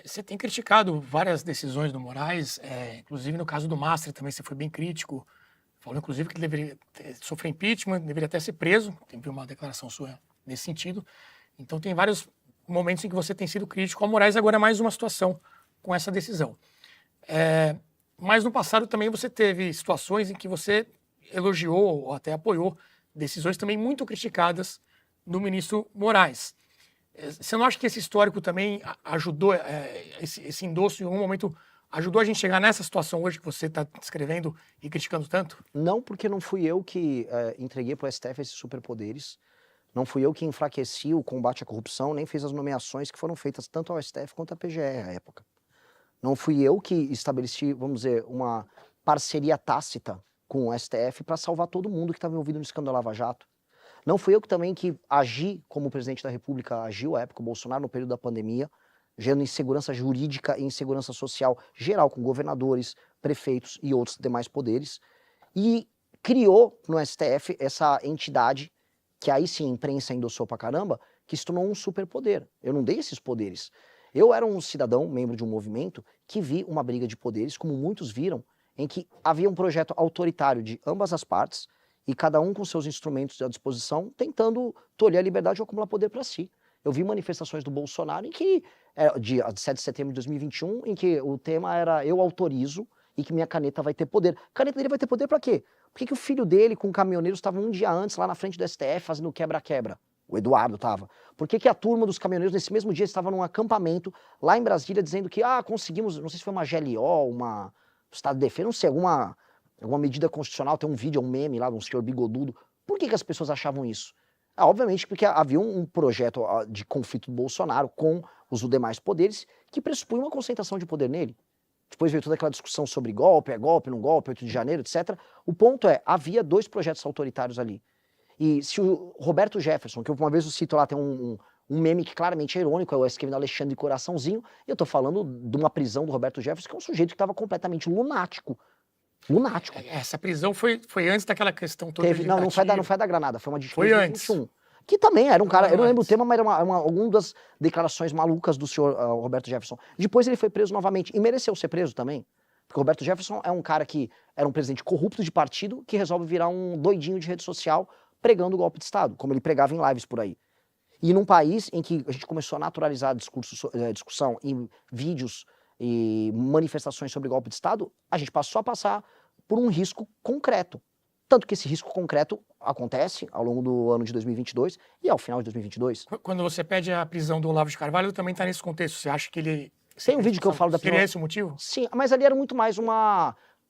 Você tem criticado várias decisões do Moraes, inclusive no caso do Mastro também você foi bem crítico, falou inclusive que ele deveria sofrer impeachment, deveria até ser preso, teve uma declaração sua nesse sentido. Então tem vários momentos em que você tem sido crítico ao Moraes, agora é mais uma situação com essa decisão. Mas no passado também você teve situações em que você elogiou ou até apoiou decisões também muito criticadas do ministro Moraes. Você não acha que esse histórico também ajudou, esse endosso em algum momento ajudou a gente chegar nessa situação hoje que você está descrevendo e criticando tanto? Não, porque não fui eu que entreguei para o STF esses superpoderes, não fui eu que enfraqueci o combate à corrupção, nem fiz as nomeações que foram feitas tanto ao STF quanto à PGR à época. Não fui eu que estabeleci, vamos dizer, uma parceria tácita com o STF para salvar todo mundo que estava envolvido no escândalo Lava Jato. Não fui eu que também que agi como presidente da República, agiu à época, o Bolsonaro, no período da pandemia, gerando insegurança jurídica e insegurança social geral com governadores, prefeitos e outros demais poderes, e criou no STF essa entidade, que aí sim a imprensa endossou pra caramba, que se tornou um superpoder. Eu não dei esses poderes. Eu era um cidadão, membro de um movimento, que vi uma briga de poderes, como muitos viram, em que havia um projeto autoritário de ambas as partes, e cada um com seus instrumentos à disposição, tentando tolher a liberdade ou acumular poder para si. Eu vi manifestações do Bolsonaro em que, de 7 de setembro de 2021, em que o tema era eu autorizo e que minha caneta vai ter poder. A caneta dele vai ter poder para quê? Por que o filho dele com caminhoneiros estava um dia antes lá na frente do STF fazendo quebra-quebra? O Eduardo estava. Por que a turma dos caminhoneiros nesse mesmo dia estava num acampamento lá em Brasília dizendo que conseguimos, não sei se foi uma GLO, uma Estado de Defesa, não sei, alguma medida constitucional, tem um vídeo, um meme lá de um senhor bigodudo. Por que as pessoas achavam isso? Obviamente porque havia um projeto de conflito do Bolsonaro com os demais poderes que pressupunha uma concentração de poder nele. Depois veio toda aquela discussão sobre golpe, não golpe, 8 de janeiro, etc. O ponto havia 2 projetos autoritários ali. E se o Roberto Jefferson, que uma vez eu cito lá, tem um meme que claramente é irônico, é o escrevendo Alexandre Coraçãozinho, e eu tô falando de uma prisão do Roberto Jefferson, que é um sujeito que estava completamente lunático. Lunático. Essa prisão foi antes daquela questão toda de não foi da Granada, foi uma de foi antes. 2021. Que também era um cara, eu não lembro o tema, mas era alguma das declarações malucas do senhor Roberto Jefferson. Depois ele foi preso novamente, e mereceu ser preso também. Porque o Roberto Jefferson é um cara que era um presidente corrupto de partido, que resolve virar um doidinho de rede social, pregando o golpe de Estado, como ele pregava em lives por aí. E num país em que a gente começou a naturalizar discussão em vídeos e manifestações sobre golpe de Estado, a gente passou a passar por um risco concreto. Tanto que esse risco concreto acontece ao longo do ano de 2022 e ao final de 2022. Quando você pede a prisão do Olavo de Carvalho, também está nesse contexto. Você acha que ele... Tem um vídeo que eu falo da prisão. Seria esse o motivo? Sim, mas ali era muito mais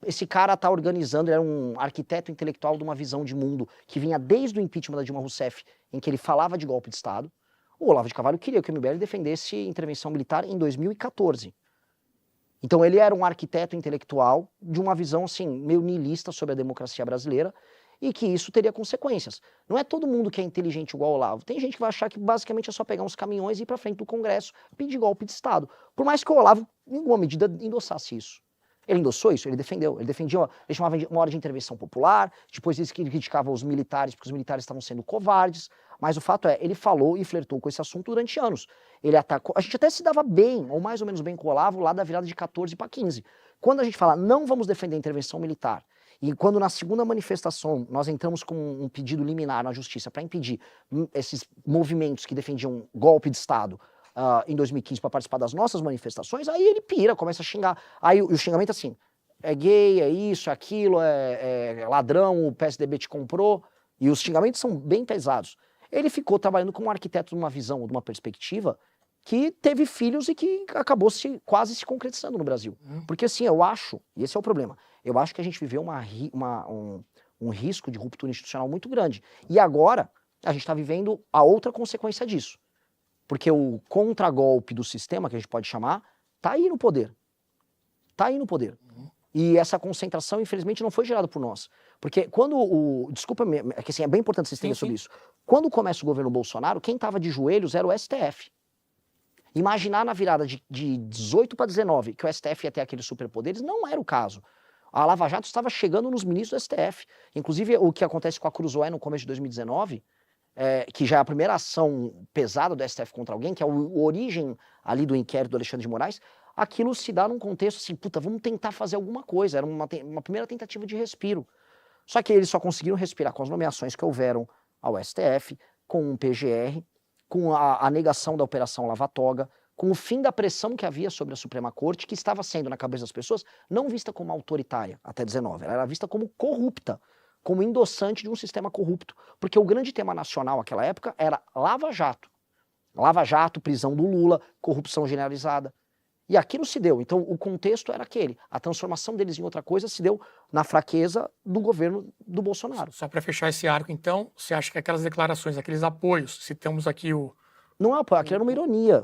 esse cara tá organizando, ele era um arquiteto intelectual de uma visão de mundo que vinha desde o impeachment da Dilma Rousseff, em que ele falava de golpe de Estado. O Olavo de Carvalho queria que o MBL defendesse intervenção militar em 2014. Então ele era um arquiteto intelectual de uma visão assim, meio niilista sobre a democracia brasileira e que isso teria consequências. Não é todo mundo que é inteligente igual o Olavo. Tem gente que vai achar que basicamente é só pegar uns caminhões e ir para frente do Congresso pedir golpe de Estado. Por mais que o Olavo, em alguma medida, endossasse isso. Ele endossou isso, ele defendeu. Ele defendia, ele chamava de uma hora de intervenção popular, depois ele criticava os militares, porque os militares estavam sendo covardes, mas o fato ele falou e flertou com esse assunto durante anos. Ele atacou, a gente até se dava bem, ou mais ou menos bem com o Olavo, lá da virada de 14 para 15. Quando a gente fala, não vamos defender a intervenção militar, e quando na segunda manifestação nós entramos com um pedido liminar na justiça para impedir esses movimentos que defendiam golpe de Estado, em 2015 para participar das nossas manifestações, aí ele pira, começa a xingar. Aí o xingamento assim, é gay, é isso, é aquilo, é ladrão, o PSDB te comprou, e os xingamentos são bem pesados. Ele ficou trabalhando como um arquiteto de uma visão, de uma perspectiva, que teve filhos e que acabou quase se concretizando no Brasil. Porque assim, eu acho, e esse é o problema, eu acho que a gente viveu um risco de ruptura institucional muito grande. E agora, a gente está vivendo a outra consequência disso. Porque o contragolpe do sistema, que a gente pode chamar, tá aí no poder. Tá aí no poder. E essa concentração, infelizmente, não foi gerada por nós. Porque quando desculpa, é que assim, é bem importante vocês terem sobre isso. Quando começa o governo Bolsonaro, quem estava de joelhos era o STF. Imaginar na virada de 18 para 19 que o STF ia ter aqueles superpoderes, não era o caso. A Lava Jato estava chegando nos ministros do STF. Inclusive, o que acontece com a Cruzoé no começo de 2019... que já é a primeira ação pesada do STF contra alguém, que é a origem ali do inquérito do Alexandre de Moraes, aquilo se dá num contexto assim, puta, vamos tentar fazer alguma coisa, era uma primeira tentativa de respiro. Só que eles só conseguiram respirar com as nomeações que houveram ao STF, com o PGR, com a negação da Operação Lava Toga, com o fim da pressão que havia sobre a Suprema Corte, que estava sendo, na cabeça das pessoas, não vista como autoritária até 19, ela era vista como corrupta, como endossante de um sistema corrupto. Porque o grande tema nacional naquela época era Lava Jato. Lava Jato, prisão do Lula, corrupção generalizada. E aquilo se deu. Então, o contexto era aquele. A transformação deles em outra coisa se deu na fraqueza do governo do Bolsonaro. Só para fechar esse arco, então, você acha que aquelas declarações, aqueles apoios, citamos aqui o... Não é apoio, aquilo era uma ironia.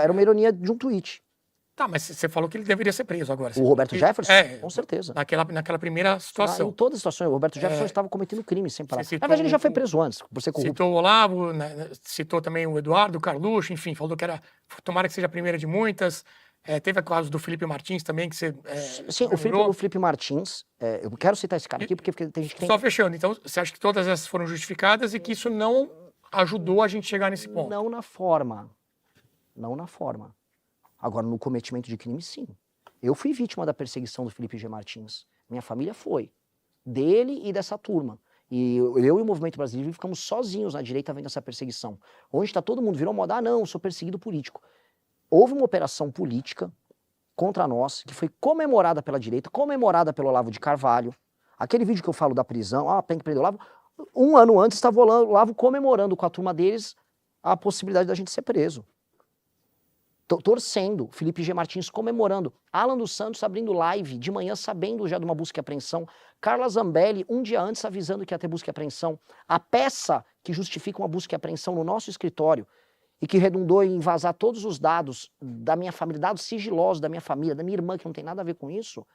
Era uma ironia de um tweet. Tá, mas você falou que ele deveria ser preso agora. O Roberto Jefferson? Com certeza. Naquela primeira situação. Em todas as situações, o Roberto Jefferson estava cometendo crime sem parar. Na citou verdade, ele já foi preso antes, por ser corrupto. Citou o Olavo, né, citou também o Eduardo, o Carluxo, enfim, falou que era... Tomara que seja a primeira de muitas. Teve a causa do Felipe Martins também, que você... Sim, o Felipe Martins, eu quero citar esse cara aqui, porque tem gente que tem... Só fechando, então, você acha que todas essas foram justificadas e que isso não ajudou a gente chegar nesse ponto? Não na forma. Não na forma. Agora, no cometimento de crime, sim. Eu fui vítima da perseguição do Felipe G. Martins. Minha família foi. Dele e dessa turma. E eu e o Movimento Brasileiro ficamos sozinhos na direita vendo essa perseguição. Onde está todo mundo, virou moda, não, eu sou perseguido político. Houve uma operação política contra nós, que foi comemorada pela direita, comemorada pelo Olavo de Carvalho. Aquele vídeo que eu falo da prisão, tem que prender o Olavo. Um ano antes estava o Olavo comemorando com a turma deles a possibilidade da gente ser preso. Torcendo, Felipe G. Martins comemorando, Alan dos Santos abrindo live de manhã sabendo já de uma busca e apreensão, Carla Zambelli um dia antes avisando que ia ter busca e apreensão, a peça que justifica uma busca e apreensão no nosso escritório e que redundou em vazar todos os dados da minha família, dados sigilosos da minha família, da minha irmã, que não tem nada a ver com isso,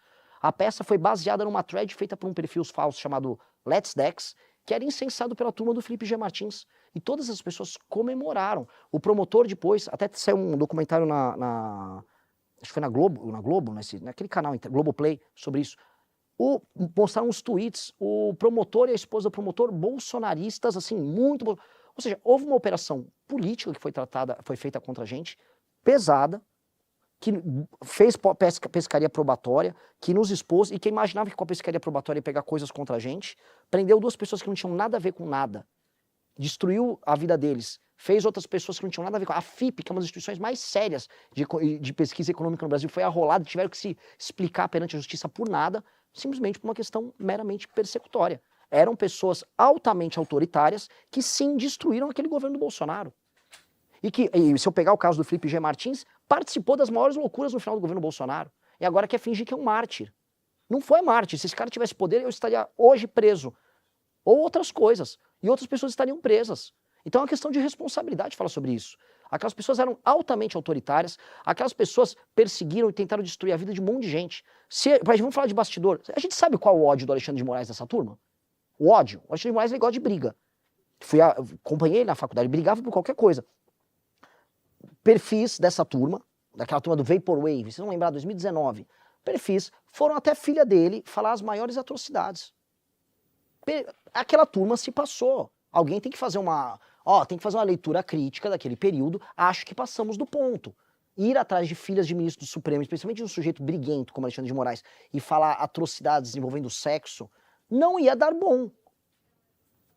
a peça foi baseada numa thread feita por um perfil falso chamado Let's Dex, que era incensado pela turma do Felipe G. Martins. E todas as pessoas comemoraram. O promotor depois, até saiu um documentário acho que foi na Globo, naquele canal, Globoplay, sobre isso. Mostraram uns tweets, o promotor e a esposa do promotor, bolsonaristas, assim, muito... Ou seja, houve uma operação política que foi feita contra a gente, pesada, que fez pescaria probatória, que nos expôs e que imaginava que com a pescaria probatória ia pegar coisas contra a gente, prendeu 2 pessoas que não tinham nada a ver com nada, destruiu a vida deles, fez outras pessoas que não tinham nada a ver com... A FIP, que é uma das instituições mais sérias de pesquisa econômica no Brasil, foi arrolada, tiveram que se explicar perante a justiça por nada, simplesmente por uma questão meramente persecutória. Eram pessoas altamente autoritárias que sim destruíram aquele governo do Bolsonaro. E se eu pegar o caso do Felipe G. Martins, participou das maiores loucuras no final do governo Bolsonaro. E agora quer fingir que é um mártir. Não foi mártir. Se esse cara tivesse poder, eu estaria hoje preso. Ou outras coisas. E outras pessoas estariam presas. Então é uma questão de responsabilidade falar sobre isso. Aquelas pessoas eram altamente autoritárias, aquelas pessoas perseguiram e tentaram destruir a vida de um monte de gente. Vamos falar de bastidor. A gente sabe qual é o ódio do Alexandre de Moraes dessa turma? O ódio. O Alexandre de Moraes ele gosta de briga. Acompanhei ele na faculdade, brigava por qualquer coisa. Perfis dessa turma, daquela turma do Vaporwave, vocês vão lembrar, 2019, perfis, foram até filha dele falar as maiores atrocidades. Aquela turma se passou. Alguém tem que fazer uma leitura crítica daquele período, acho que passamos do ponto. Ir atrás de filhas de ministros do Supremo, especialmente de um sujeito briguento como Alexandre de Moraes, e falar atrocidades envolvendo sexo, não ia dar bom.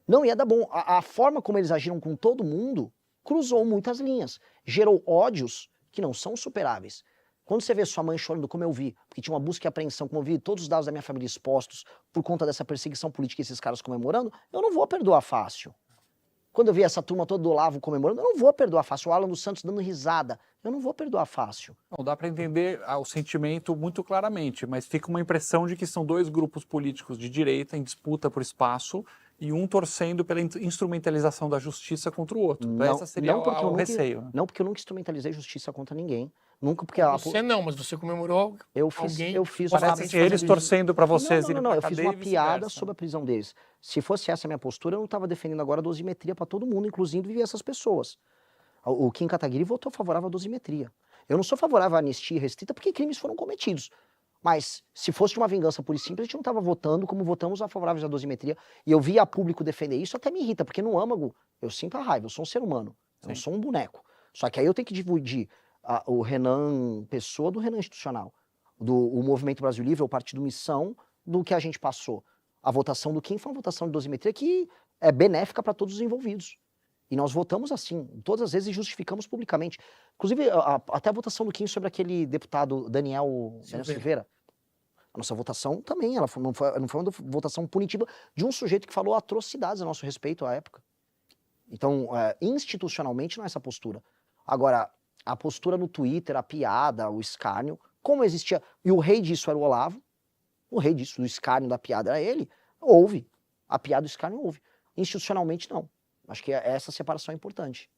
Não ia dar bom. A forma como eles agiram com todo mundo cruzou muitas linhas, gerou ódios que não são superáveis. Quando você vê sua mãe chorando, como eu vi, porque tinha uma busca e apreensão, como eu vi todos os dados da minha família expostos por conta dessa perseguição política e esses caras comemorando, eu não vou perdoar fácil. Quando eu vi essa turma toda do Olavo comemorando, eu não vou perdoar fácil. O Alan dos Santos dando risada, eu não vou perdoar fácil. Não dá para entender o sentimento muito claramente, mas fica uma impressão de que são 2 grupos políticos de direita em disputa por espaço e um torcendo pela instrumentalização da justiça contra o outro. Não, esse seria o receio. Não, porque eu nunca instrumentalizei justiça contra ninguém. Nunca porque Você não, mas você comemorou alguém... Eu fiz Parece assim, eles torcendo para vocês Não, eu fiz uma piada sobre a prisão deles. Se fosse essa a minha postura, eu não estava defendendo agora a dosimetria para todo mundo, inclusive essas pessoas. O Kim Kataguiri votou favorável à dosimetria. Eu não sou favorável à anistia restrita porque crimes foram cometidos. Mas se fosse de uma vingança pura e simples, a gente não estava votando como votamos a favoráveis à dosimetria. E eu via público defender isso, até me irrita, porque no âmago eu sinto a raiva, eu sou um ser humano, eu não Sim. sou um boneco. Só que aí eu tenho que dividir o Renan Pessoa do Renan Institucional, o Movimento Brasil Livre, o Partido Missão, do que a gente passou. A votação do Kim foi uma votação de dosimetria que é benéfica para todos os envolvidos. E nós votamos assim, todas as vezes, e justificamos publicamente. Inclusive, até a votação do Kim sobre aquele deputado Daniel Silveira. A nossa votação também, não foi uma votação punitiva de um sujeito que falou atrocidades a nosso respeito à época. Então, institucionalmente, não é essa postura. Agora, a postura no Twitter, a piada, o escárnio, como existia, e o rei disso era o Olavo, o rei disso, do escárnio, da piada, era ele, houve. A piada e o escárnio houve. Institucionalmente, não. Acho que essa separação é importante.